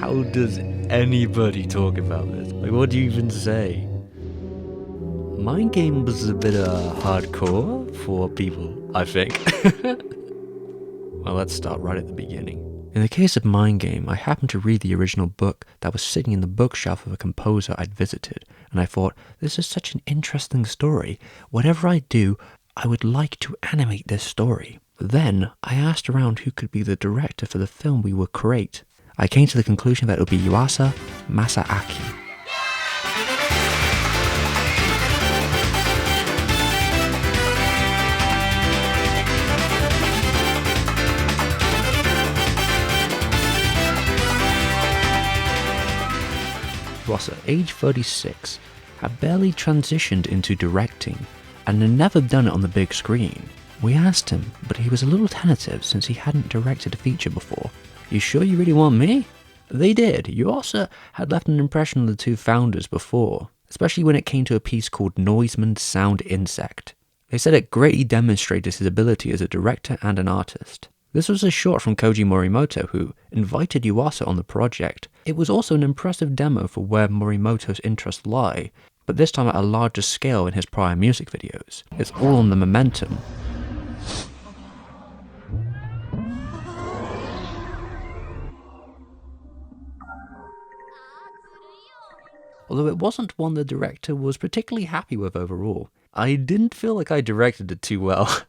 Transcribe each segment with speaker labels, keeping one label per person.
Speaker 1: how does anybody talk about this? Like, what do you even say? Mind Game was a bit hardcore for people, I think. Well, let's start right at the beginning. In the case of Mind Game, I happened to read the original book that was sitting in the bookshelf of a composer I'd visited, and I thought, this is such an interesting story. Whatever I do, I would like to animate this story. Then, I asked around who could be the director for the film we would create. I came to the conclusion that it would be Yuasa Masaaki. Yuasa, age 36, had barely transitioned into directing and had never done it on the big screen. We asked him, but he was a little tentative since he hadn't directed a feature before. You sure you really want me? They did. Yuasa had left an impression on the two founders before, especially when it came to a piece called Noiseman Sound Insect. They said it greatly demonstrated his ability as a director and an artist. This was a short from Koji Morimoto, who invited Yuasa on the project. It was also an impressive demo for where Morimoto's interests lie, but this time at a larger scale in his prior music videos. It's all on the momentum. Although it wasn't one the director was particularly happy with overall. I didn't feel like I directed it too well.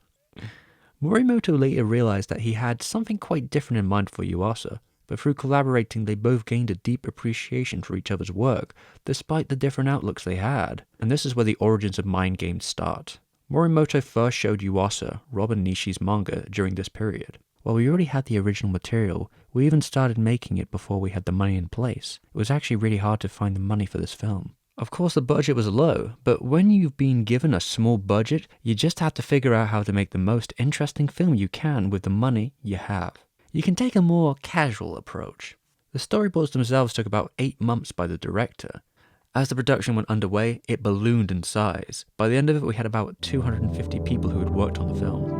Speaker 1: Morimoto later realized that he had something quite different in mind for Yuasa, but through collaborating they both gained a deep appreciation for each other's work, despite the different outlooks they had. And this is where the origins of Mind Games start. Morimoto first showed Yuasa Robin Nishi's manga during this period. While we already had the original material, we even started making it before we had the money in place. It was actually really hard to find the money for this film. Of course the budget was low, but when you've been given a small budget, you just have to figure out how to make the most interesting film you can with the money you have. You can take a more casual approach. The storyboards themselves took about 8 months by the director. As the production went underway, it ballooned in size. By the end of it, we had about 250 people who had worked on the film.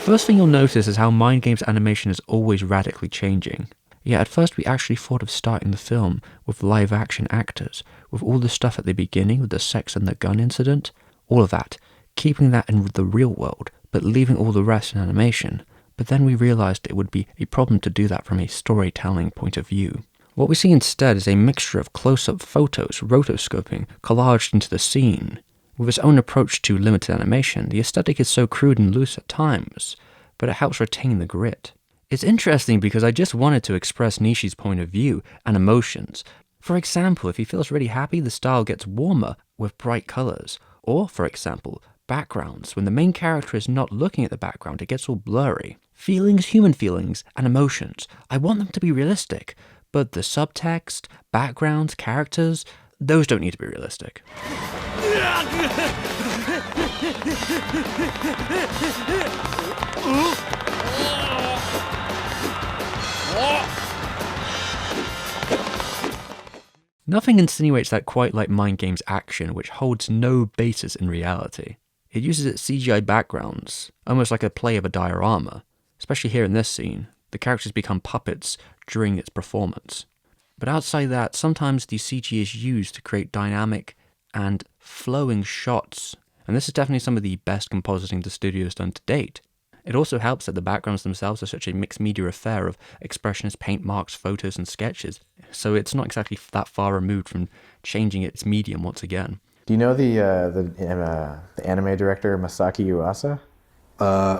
Speaker 1: First thing you'll notice is how Mind Games animation is always radically changing. Yeah, at first we actually thought of starting the film with live action actors, with all the stuff at the beginning with the sex and the gun incident, all of that, keeping that in the real world, but leaving all the rest in animation. But then we realized it would be a problem to do that from a storytelling point of view. What we see instead is a mixture of close-up photos, rotoscoping, collaged into the scene. With its own approach to limited animation, the aesthetic is so crude and loose at times, but it helps retain the grit. It's interesting because I just wanted to express Nishi's point of view and emotions. For example, if he feels really happy, the style gets warmer with bright colors. Or, for example, backgrounds. When the main character is not looking at the background, it gets all blurry. Feelings, human feelings, and emotions. I want them to be realistic, but the subtext, backgrounds, characters, those don't need to be realistic. Nothing insinuates that quite like Mind Games action, which holds no basis in reality. It uses its CGI backgrounds, almost like a play of a diorama. Especially here in this scene, the characters become puppets during its performance. But outside that, sometimes the CG is used to create dynamic and flowing shots, and this is definitely some of the best compositing the studio has done to date. It also helps that the backgrounds themselves are such a mixed media affair of expressionist paint marks, photos, and sketches, so it's not exactly that far removed from changing its medium once again.
Speaker 2: Do you know the anime director Masaaki Yuasa?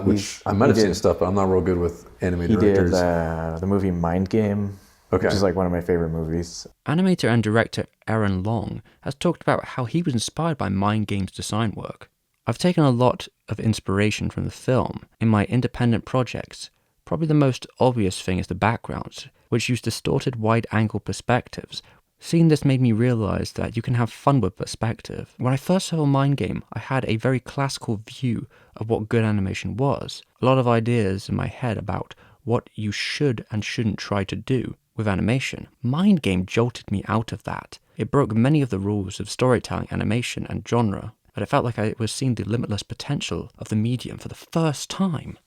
Speaker 3: Which I might have seen stuff, but I'm not real good with anime directors.
Speaker 2: He did the movie Mind Game, which is like one of my favorite movies.
Speaker 1: Animator and director Aaron Long has talked about how he was inspired by Mind Games' design work. I've taken a lot of inspiration from the film in my independent projects. Probably the most obvious thing is the backgrounds, which use distorted wide-angle perspectives. Seeing this made me realize that you can have fun with perspective. When I first saw Mind Game, I had a very classical view of what good animation was. A lot of ideas in my head about what you should and shouldn't try to do with animation. Mind Game jolted me out of that. It broke many of the rules of storytelling, animation, and genre. but it felt like I was seeing the limitless potential of the medium for the first time.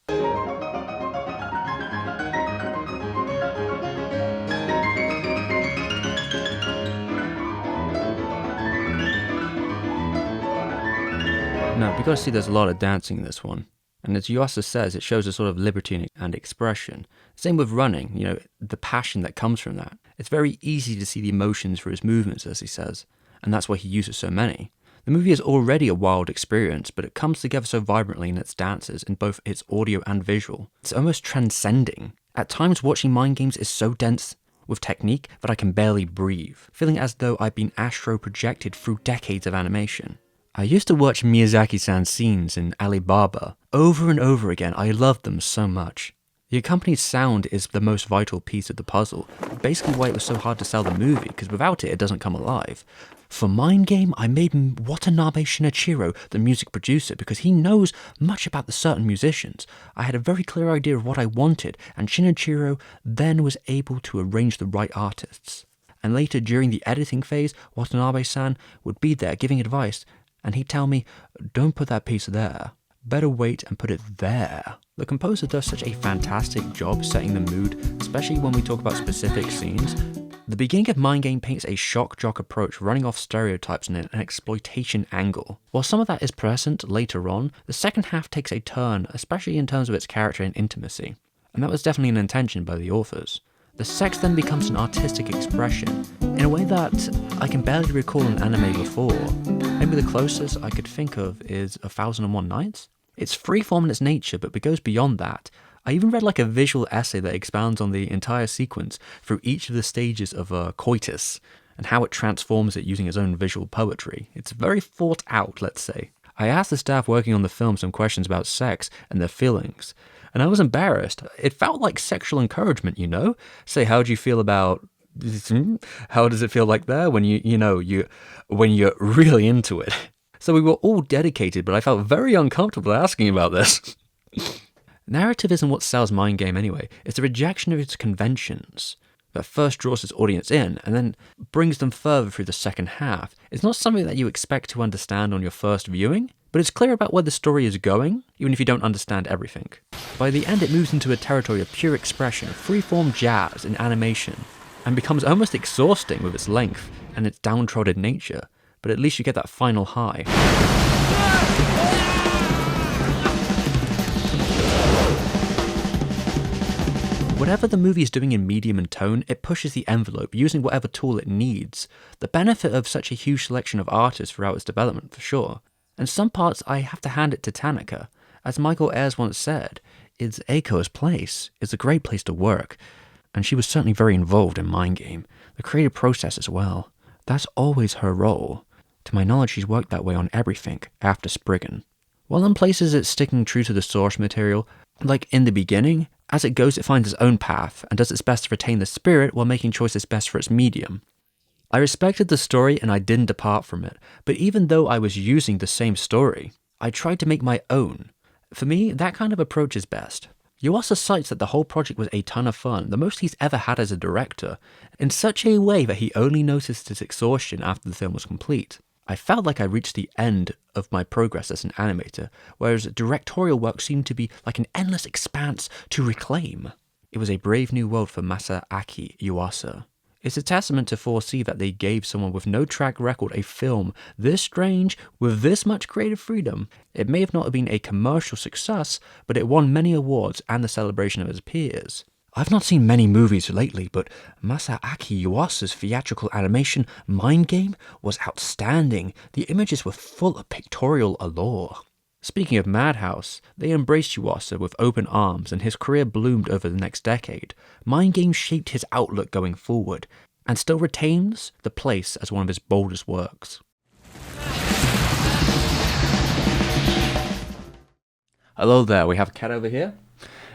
Speaker 1: Now, we gotta see there's a lot of dancing in this one. And as Yuasa says, it shows a sort of liberty and expression. Same with running, the passion that comes from that. It's very easy to see the emotions for his movements, as he says, and that's why he uses so many. The movie is already a wild experience, but it comes together so vibrantly in its dances, in both its audio and visual. It's almost transcending. At times, watching Mind Games is so dense with technique that I can barely breathe, feeling as though I've been astro-projected through decades of animation. I used to watch Miyazaki-san's scenes in Alibaba over and over again. I loved them so much. The accompanied sound is the most vital piece of the puzzle, basically why it was so hard to sell the movie, because without it, it doesn't come alive. For Mind Game, I made Watanabe Shinichiro the music producer because he knows much about the certain musicians. I had a very clear idea of what I wanted, and Shinichiro then was able to arrange the right artists. And later, during the editing phase, Watanabe-san would be there giving advice, and he'd tell me, don't put that piece there. Better wait and put it there. The composer does such a fantastic job setting the mood, especially when we talk about specific scenes. The beginning of Mind Game paints a shock-jock approach running off stereotypes and an exploitation angle. While some of that is present later on, the second half takes a turn, especially in terms of its character and intimacy. And that was definitely an intention by the authors. The sex then becomes an artistic expression, in a way that I can barely recall an anime before. Maybe the closest I could think of is 1001 Nights? It's freeform in its nature, but it goes beyond that. I even read like a visual essay that expounds on the entire sequence through each of the stages of a coitus, and how it transforms it using its own visual poetry. It's very thought out, let's say. I asked the staff working on the film some questions about sex and their feelings, and I was embarrassed. It felt like sexual encouragement, Say, how do you feel about... How does it feel like there when when you're really into it? So we were all dedicated, but I felt very uncomfortable asking about this. Narrative isn't what sells Mind Game anyway. It's the rejection of its conventions that first draws its audience in and then brings them further through the second half. It's not something that you expect to understand on your first viewing, but it's clear about where the story is going, even if you don't understand everything. By the end, it moves into a territory of pure expression, freeform jazz and animation, and becomes almost exhausting with its length and its downtrodden nature, but at least you get that final high. Whatever the movie is doing in medium and tone, it pushes the envelope, using whatever tool it needs. The benefit of such a huge selection of artists throughout its development, for sure. And some parts I have to hand it to Tanaka. As Michael Ayers once said, it's Eiko's place. It's a great place to work. And she was certainly very involved in Mind Game, the creative process as well. That's always her role. To my knowledge, she's worked that way on everything after Spriggan. While in places it's sticking true to the source material, like in the beginning, as it goes it finds its own path and does its best to retain the spirit while making choices best for its medium. I respected the story and I didn't depart from it, but even though I was using the same story, I tried to make my own. For me, that kind of approach is best. Yuasa cites that the whole project was a ton of fun, the most he's ever had as a director, in such a way that he only noticed his exhaustion after the film was complete. I felt like I reached the end of my progress as an animator, whereas directorial work seemed to be like an endless expanse to reclaim. It was a brave new world for Masaaki Yuasa. It's a testament to 4C that they gave someone with no track record a film this strange with this much creative freedom. It may have not been a commercial success, but it won many awards and the celebration of its peers. I've not seen many movies lately, but Masaaki Yuasa's theatrical animation Mind Game was outstanding. The images were full of pictorial allure. Speaking of Madhouse, they embraced Yuasa with open arms and his career bloomed over the next decade. Mind Game shaped his outlook going forward, and still retains the place as one of his boldest works. Hello there, we have a cat over here.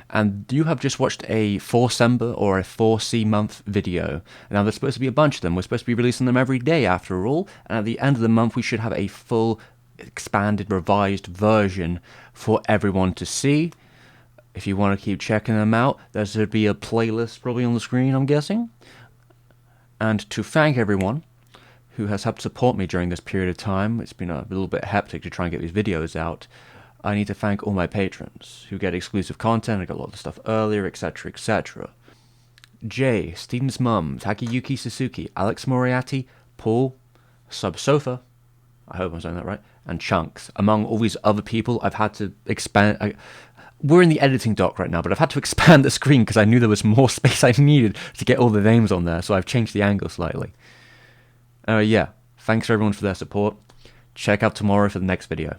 Speaker 1: And you have just watched a 4Sember or a 4C month video. Now there's supposed to be a bunch of them. We're supposed to be releasing them every day after all. And at the end of the month we should have a full, expanded, revised version for everyone to see. If you want to keep checking them out, there should be a playlist probably on the screen, I'm guessing. And to thank everyone who has helped support me during this period of time. It's been a little bit hectic to try and get these videos out. I need to thank all my patrons who get exclusive content. I got a lot of stuff earlier, etc., etc. Jay, Steven's mum, Takayuki Suzuki, Alex Moriarty, Paul, Subsofa, I hope I'm saying that right, and Chunks. Among all these other people, I've had to expand. We're in the editing dock right now, but I've had to expand the screen because I knew there was more space I needed to get all the names on there, so I've changed the angle slightly. Yeah, thanks everyone for their support. Check out tomorrow for the next video.